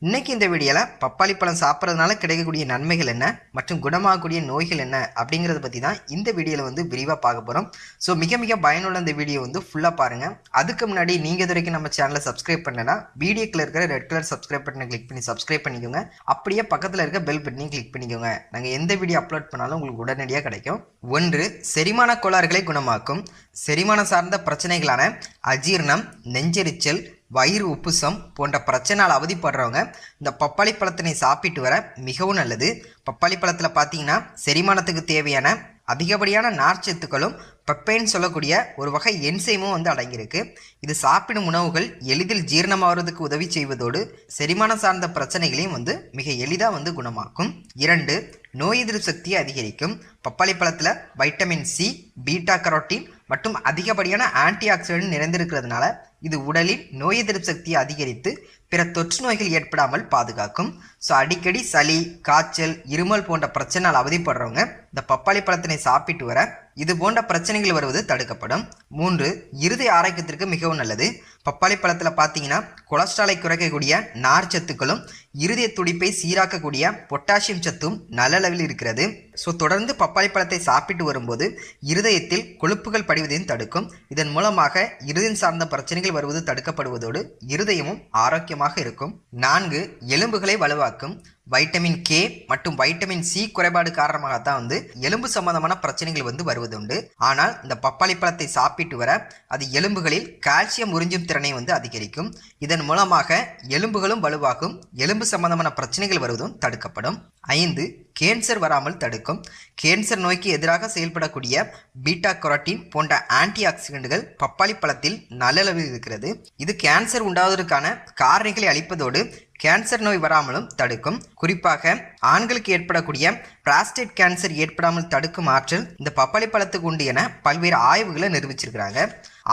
இன்னைக்கு இந்த வீடியோல பப்பாளி பழம் சாப்பிட்றதுனால கிடைக்கக்கூடிய நன்மைகள் என்ன மற்றும் குணமாகக்கூடிய நோய்கள் என்ன அப்படிங்கிறத பற்றி தான் இந்த வீடியோவில் வந்து விரிவாக பார்க்க போகிறோம். ஸோ மிக மிக பயனுள்ள இந்த வீடியோ வந்து ஃபுல்லாக பாருங்கள். அதுக்கு முன்னாடி நீங்கள் இது வரைக்கும் நம்ம சேனலை சப்ஸ்கிரைப் பண்ணனா வீடியோக்கில் இருக்கிற ரெட் கலர் சப்ஸ்கிரைப் பட்டனை கிளிக் பண்ணி சப்ஸ்கிரைப் பண்ணிக்கோங்க. அப்படியே பக்கத்தில் இருக்க பெல் பட்டனையும் கிளிக் பண்ணிக்கோங்க. நாங்கள் எந்த வீடியோ அப்லோட் பண்ணாலும் உங்களுக்கு உடனடியாக கிடைக்கும். 1. செரிமான கோளாறுகளை குணமாக்கும். செரிமானம் சார்ந்த பிரச்சனைகளான அஜீரணம், நெஞ்செரிச்சல், வயிறு உப்புசம் போன்ற பிரச்சனையால் அவதிப்படுறவங்க இந்த பப்பாளி பழத்தினை சாப்பிட்டு வர மிகவும் நல்லது. பப்பாளி பழத்தில் பார்த்தீங்கன்னா செரிமானத்துக்கு தேவையான அதிகப்படியான நார்ச்சத்துக்களும் பெப்பைன்னு சொல்லக்கூடிய ஒரு வகை என்சைமும் வந்து அடங்கியிருக்கு. இது சாப்பிடும் உணவுகள் எளிதில் ஜீரணமாகிறதுக்கு உதவி செய்வதோடு செரிமானம் சார்ந்த பிரச்சனைகளையும் வந்து மிக எளிதாக வந்து குணமாக்கும். 2. நோய் எதிர்ப்பு சக்தியை அதிகரிக்கும். பப்பாளி பழத்தில் வைட்டமின் சி, பீட்டா கரோட்டின் மற்றும் அதிகப்படியான ஆன்டி ஆக்சிடென்ட் நிறைந்திருக்கிறதுனால இது உடலின் நோய் எதிர்ப்பு சக்தியை அதிகரித்து பிற தொற்று நோய்கள் ஏற்படாமல் பாதுகாக்கும். ஸோ அடிக்கடி சளி, காய்ச்சல், இருமல் போன்ற பிரச்சனையால் அவதிப்படுறவங்க இந்த பப்பாளி பழத்தினை சாப்பிட்டு வர இது போன்ற பிரச்சனைகள் வருவது தடுக்கப்படும். 3. இருதய ஆரோக்கியத்திற்கு மிகவும் நல்லது. பப்பாளி பழத்தில் பார்த்தீங்கன்னா கொலஸ்ட்ராலை குறைக்கக்கூடிய நார் சத்துக்களும் இருதய துடிப்பை சீராக்கக்கூடிய பொட்டாசியம் சத்தும் நல்ல அளவில் இருக்கிறது. ஸோ தொடர்ந்து பப்பாளி பழத்தை சாப்பிட்டு வரும்போது இருதயத்தில் கொழுப்புகள் படிவதையும் தடுக்கும். இதன் மூலமாக இருதயம் சார்ந்த பிரச்சனைகள் வருவது தடுக்கப்படுவதோடு இருதயமும் ஆரோக்கியமாக இருக்கும். 4. எலும்புகளை வலுவாக்கும். வைட்டமின் கே மற்றும் வைட்டமின் சி குறைபாடு காரணமாகத்தான் வந்து எலும்பு சம்பந்தமான பிரச்சனைகள் வந்து வருவதுண்டு. ஆனால் இந்த பப்பாளி பழத்தை சாப்பிட்டு வர அது எலும்புகளில் கால்சியம் உறிஞ்சும் திறனை வந்து அதிகரிக்கும். இதன் மூலமாக எலும்புகளும் வலுவாகும். எலும்பு சம்பந்தமான பிரச்சனைகள் வருவதும் தடுக்கப்படும். 5. கேன்சர் வராமல் தடுக்கும். கேன்சர் நோய்க்கு எதிராக செயல்படக்கூடிய பீட்டா கரோட்டின் போன்ற ஆன்டி ஆக்சிடென்ட்கள் பப்பாளி பழத்தில் நல்ல அளவில் இருக்கிறது. இது கேன்சர் உண்டாவதற்கான காரணிகளை அளிப்பதோடு கேன்சர் நோய் வராமலும் தடுக்கும். குறிப்பாக ஆண்களுக்கு ஏற்படக்கூடிய பிராஸ்டேட் கேன்சர் ஏற்படாமல் தடுக்கும் ஆற்றல் இந்த பப்பாளி பழத்துக்கு உண்டு என பல்வேறு ஆய்வுகளை நிரூபிச்சிருக்கிறாங்க.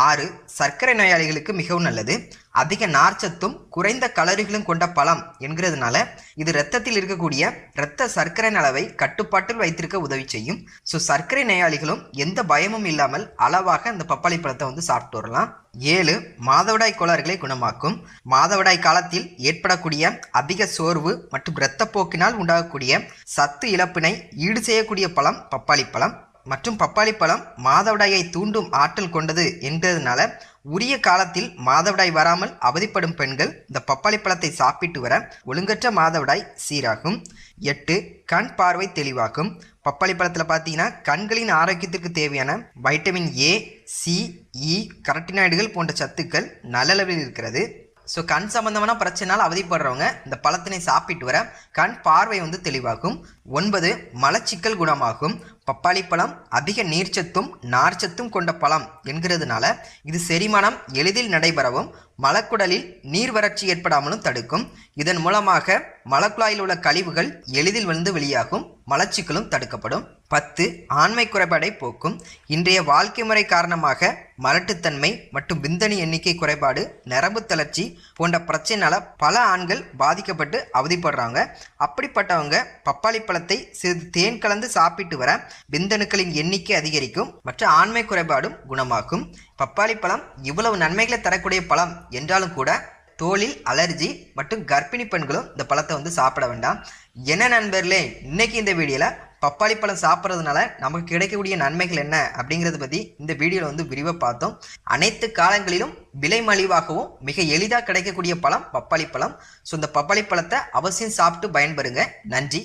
6. சர்க்கரை நோயாளிகளுக்கு மிகவும் நல்லது. அதிக நார்ச்சத்தும் குறைந்த கலோரிகளும் கொண்ட பழம் என்கிறதுனால இது இரத்தத்தில் இருக்கக்கூடிய இரத்த சர்க்கரை அளவை கட்டுப்பாட்டில் வைத்திருக்க உதவி செய்யும். ஸோ சர்க்கரை நோயாளிகளும் எந்த பயமும் இல்லாமல் அளவாக இந்த பப்பாளி பழத்தை வந்து சாப்பிட்டு வரலாம். 7. மாதவிடாய் கோளாறுகளை குணமாக்கும். மாதவிடாய் காலத்தில் ஏற்படக்கூடிய அதிக சோர்வு மற்றும் இரத்தப்போக்கினால் உண்டாகக்கூடிய சத்து இழப்பினை ஈடு செய்யக்கூடிய பழம் பப்பாளி பழம். மற்றும் பப்பாளி பழம் மாதவிடாயை தூண்டும் ஆற்றல் கொண்டது என்கிறதுனால உரிய காலத்தில் மாதவிடாய் வராமல் அவதிப்படும் பெண்கள் இந்த பப்பாளி பழத்தை சாப்பிட்டு வர ஒழுங்கற்ற மாதவிடாய் சீராகும். 8. கண் பார்வை தெளிவாக்கும். பப்பாளி பழத்தில் பார்த்தீங்கன்னா கண்களின் ஆரோக்கியத்திற்கு தேவையான வைட்டமின் ஏ, சி, இ, கரட்டினாய்டுகள் போன்ற சத்துக்கள் நல்ல அளவில் இருக்கிறது. ஸோ கண் சம்பந்தமான பிரச்சனையால் அவதிப்படுறவங்க இந்த பழத்தினை சாப்பிட்டு வர கண் பார்வை வந்து தெளிவாகும். 9. மலச்சிக்கல் குணமாகும். பப்பாளி பழம் அதிக நீர்ச்சத்தும் நார்ச்சத்தும் கொண்ட பழம் என்கிறதுனால இது செரிமானம் எளிதில் நடைபெறவும் மலக்குடலில் நீர் வறட்சி ஏற்படாமலும் தடுக்கும். இதன் மூலமாக மலக்குழாயில் உள்ள கழிவுகள் எளிதில் வந்து வெளியாகும். மலச்சிக்கலும் தடுக்கப்படும். 10. ஆண்மை குறைபாடை போக்கும். இன்றைய வாழ்க்கை முறை காரணமாக மலட்டுத்தன்மை மற்றும் விந்தணு எண்ணிக்கை குறைபாடு, நரம்பு தளர்ச்சி போன்ற பிரச்சனையால பல ஆண்கள் பாதிக்கப்பட்டு அவதிப்படுறாங்க. அப்படிப்பட்டவங்க பப்பாளி பழத்தை சிறிது தேன் கலந்து சாப்பிட்டு வர விந்தணுக்களின் எண்ணிக்கை அதிகரிக்கும் மற்றும் ஆண்மை குறைபாடும் குணமாக்கும். பப்பாளி பழம் இவ்வளவு நன்மைகளை தரக்கூடிய பழம் என்றாலும் கூட தோலில் அலர்ஜி மற்றும் கர்ப்பிணி பெண்களும் இந்த பழத்தை வந்து சாப்பிட வேண்டாம். என்ன நண்பர்களே, இன்னைக்கு இந்த வீடியோவில் பப்பாளி பழம் சாப்பிட்றதுனால நமக்கு கிடைக்கக்கூடிய நன்மைகள் என்ன அப்படிங்கிறத பற்றி இந்த வீடியோவில் வந்து விரிவாக பார்த்தோம். அனைத்து காலங்களிலும் விலை மலிவாகவும் மிக எளிதாக கிடைக்கக்கூடிய பழம் பப்பாளி பழம். ஸோ இந்த பப்பாளி பழத்தை அவசியம் சாப்பிட்டு பயன்பெறுங்க. நன்றி.